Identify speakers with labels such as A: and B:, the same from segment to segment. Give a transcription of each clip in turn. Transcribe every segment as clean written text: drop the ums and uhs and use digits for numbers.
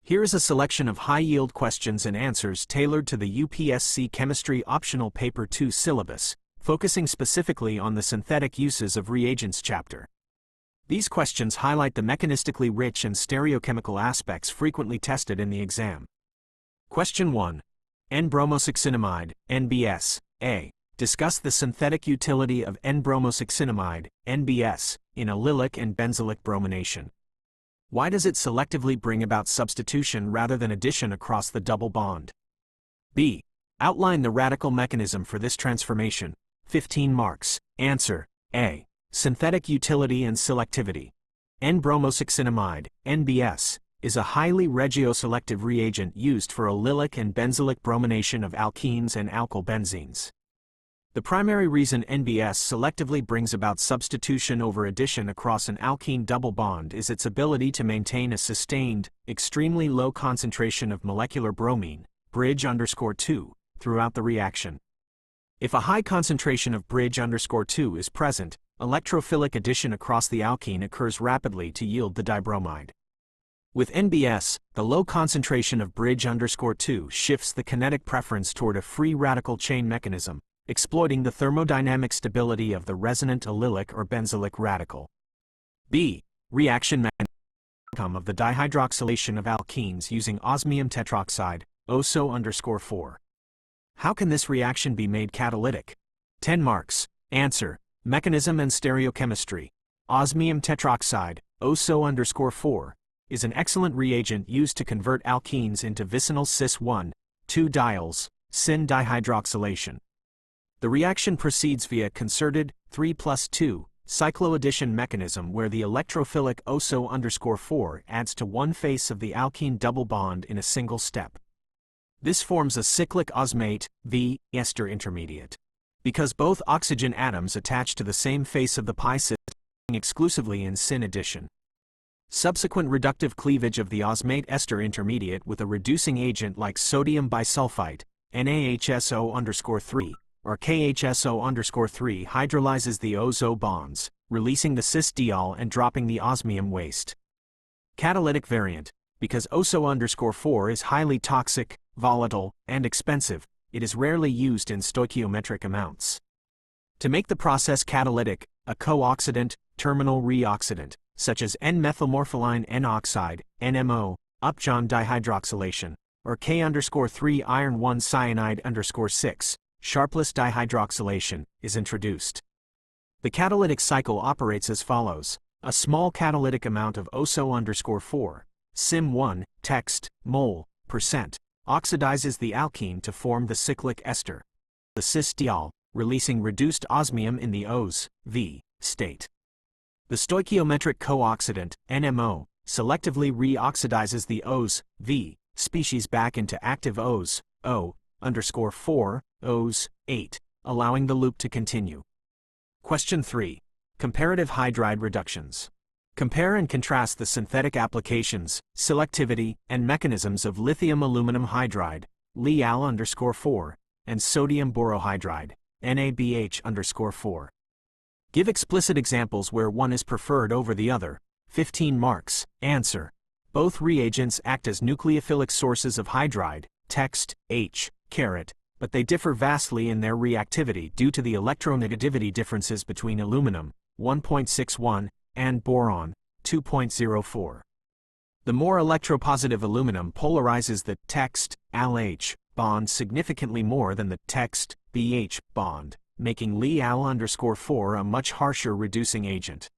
A: Here is a selection of high-yield questions and answers tailored to the UPSC Chemistry Optional Paper 2 syllabus, focusing specifically on the synthetic uses of reagents chapter. These questions highlight the mechanistically rich and stereochemical aspects frequently tested in the exam. Question 1. N-bromosuccinimide, NBS. A. Discuss the synthetic utility of N-bromosuccinimide, NBS, in allylic and benzylic bromination. Why does it selectively bring about substitution rather than addition across the double bond? B. Outline the radical mechanism for this transformation. 15 marks. Answer. A. Synthetic utility and selectivity. N-bromosuccinimide, NBS, is a highly regioselective reagent used for allylic and benzylic bromination of alkenes and alkyl benzenes. The primary reason NBS selectively brings about substitution over addition across an alkene double bond is its ability to maintain a sustained, extremely low concentration of molecular bromine, bridge_2, throughout the reaction. If a high concentration of bridge_2 is present, electrophilic addition across the alkene occurs rapidly to yield the dibromide. With NBS, the low concentration of bridge_2 shifts the kinetic preference toward a free radical chain mechanism, exploiting the thermodynamic stability of the resonant allylic or benzylic radical. B. Reaction mechanism of the dihydroxylation of alkenes using osmium tetroxide, OSO_4. How can this reaction be made catalytic? 10 marks. Answer. Mechanism and stereochemistry. Osmium tetroxide, OSO_4, is an excellent reagent used to convert alkenes into vicinal cis-1,2-diols, syn dihydroxylation. The reaction proceeds via concerted 3+2 cycloaddition mechanism where the electrophilic OSO_4 adds to one face of the alkene double bond in a single step. This forms a cyclic osmate V ester intermediate. Because both oxygen atoms attach to the same face of the pi system exclusively in syn addition. Subsequent reductive cleavage of the osmate ester intermediate with a reducing agent like sodium bisulfite, NaHSO_3, or KHSO_3 hydrolyzes the OZO bonds, releasing the cis-diol and dropping the osmium waste. Catalytic variant. Because OSO_4 is highly toxic, volatile, and expensive, it is rarely used in stoichiometric amounts. To make the process catalytic, a co-oxidant, terminal reoxidant, such as N-methylmorpholine N-oxide, NMO, upjohn dihydroxylation, or K_3 iron 1 cyanide_6, sharpless dihydroxylation, is introduced. The catalytic cycle operates as follows. A small catalytic amount of OSO_4, Sim1, text, mol, %, oxidizes the alkene to form the cyclic ester, the cis-diol, releasing reduced osmium in the OS, V, state. The stoichiometric co-oxidant, NMO, selectively reoxidizes the OS, V, species back into active OS, O_4, OS, 8, allowing the loop to continue. Question 3. Comparative hydride reductions. Compare and contrast the synthetic applications, selectivity, and mechanisms of lithium aluminum hydride, Li_4, and sodium borohydride, NaBH_4. Give explicit examples where one is preferred over the other. 15 marks. Answer. Both reagents act as nucleophilic sources of hydride, text, H, but they differ vastly in their reactivity due to the electronegativity differences between aluminum, 1.61, and boron, 2.04. The more electropositive aluminum polarizes the text, Al-H, bond significantly more than the text, BH, bond, making Li_4 a much harsher reducing agent.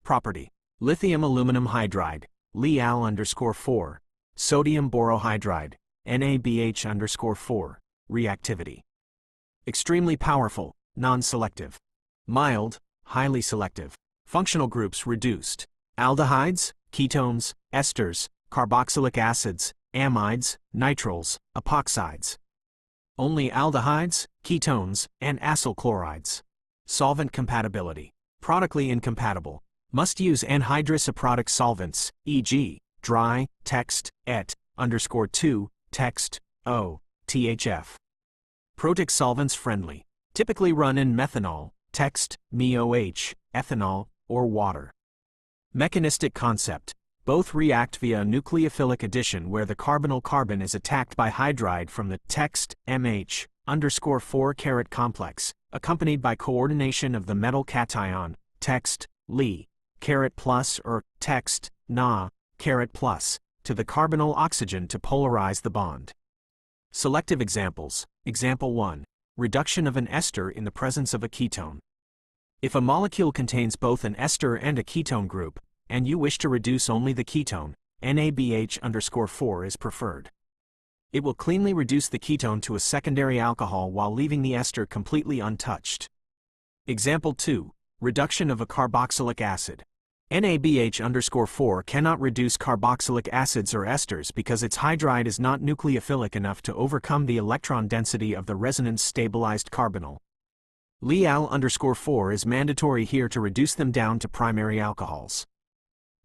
A: Property. Lithium aluminum hydride, Li_4, sodium borohydride, NaBH_4, reactivity. Extremely powerful, non-selective. Mild, highly selective. Functional groups reduced. Aldehydes, ketones, esters, carboxylic acids, amides, nitriles, epoxides. Only aldehydes, ketones, and acyl chlorides. Solvent compatibility. Productly incompatible. Must use anhydrous aprotic solvents, e.g., dry, text, et_2, text, O, THF. Protic solvents friendly. Typically run in methanol, text, MeOH, ethanol, or water. Mechanistic concept. Both react via a nucleophilic addition where the carbonyl carbon is attacked by hydride from the text MH_4 complex, accompanied by coordination of the metal cation, text Li, plus or text Na, plus, to the carbonyl oxygen to polarize the bond. Selective examples. Example 1. Reduction of an ester in the presence of a ketone. If a molecule contains both an ester and a ketone group, and you wish to reduce only the ketone, NaBH_4 is preferred. It will cleanly reduce the ketone to a secondary alcohol while leaving the ester completely untouched. Example 2. Reduction of a carboxylic acid. NaBH_4 cannot reduce carboxylic acids or esters because its hydride is not nucleophilic enough to overcome the electron density of the resonance-stabilized carbonyl. Li_4 is mandatory here to reduce them down to primary alcohols.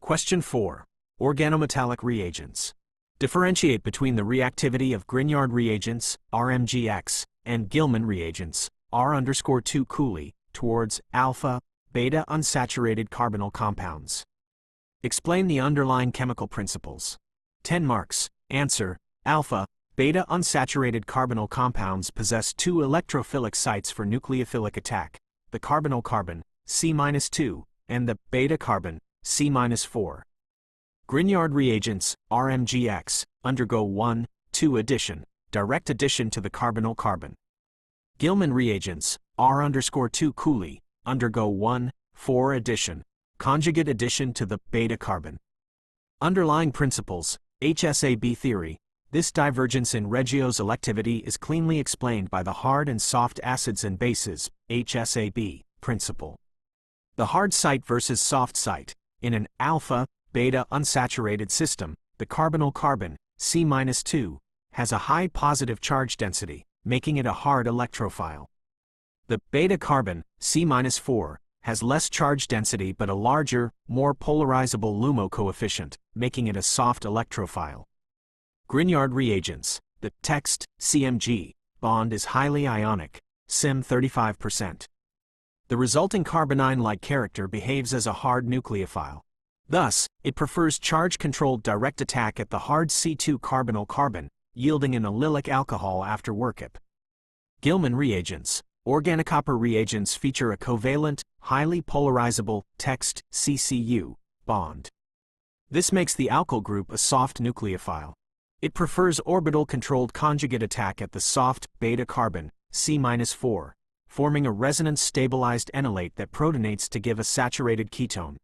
A: Question 4. Organometallic reagents. Differentiate between the reactivity of Grignard reagents, RMGX, and Gilman reagents, R_2 Cooley, towards alpha, beta unsaturated carbonyl compounds. Explain the underlying chemical principles. 10 marks. Answer: alpha, beta unsaturated carbonyl compounds possess two electrophilic sites for nucleophilic attack, the carbonyl carbon, C-2, and the beta carbon, C-4. Grignard reagents, RMGX, undergo 1,2 addition, direct addition to the carbonyl carbon. Gilman reagents, R_2 Cooley, undergo 1,4 addition, conjugate addition to the beta carbon. Underlying principles. HSAB theory. This divergence in regioselectivity is cleanly explained by the hard and soft acids and bases, HSAB, principle. The hard site versus soft site. In an alpha, beta unsaturated system, the carbonyl carbon, C-2, has a high positive charge density, making it a hard electrophile. The beta carbon, C-4, has less charge density but a larger, more polarizable LUMO coefficient, making it a soft electrophile. Grignard reagents. The text CMG bond is highly ionic, Sim 35%. The resulting carbonyl-like character behaves as a hard nucleophile. Thus, it prefers charge-controlled direct attack at the hard C2 carbonyl carbon, yielding an allylic alcohol after workup. Gilman reagents. Organocopper reagents feature a covalent, highly polarizable text CCU bond. This makes the alkyl group a soft nucleophile. It prefers orbital-controlled conjugate attack at the soft beta carbon, C-4, forming a resonance-stabilized enolate that protonates to give a saturated ketone.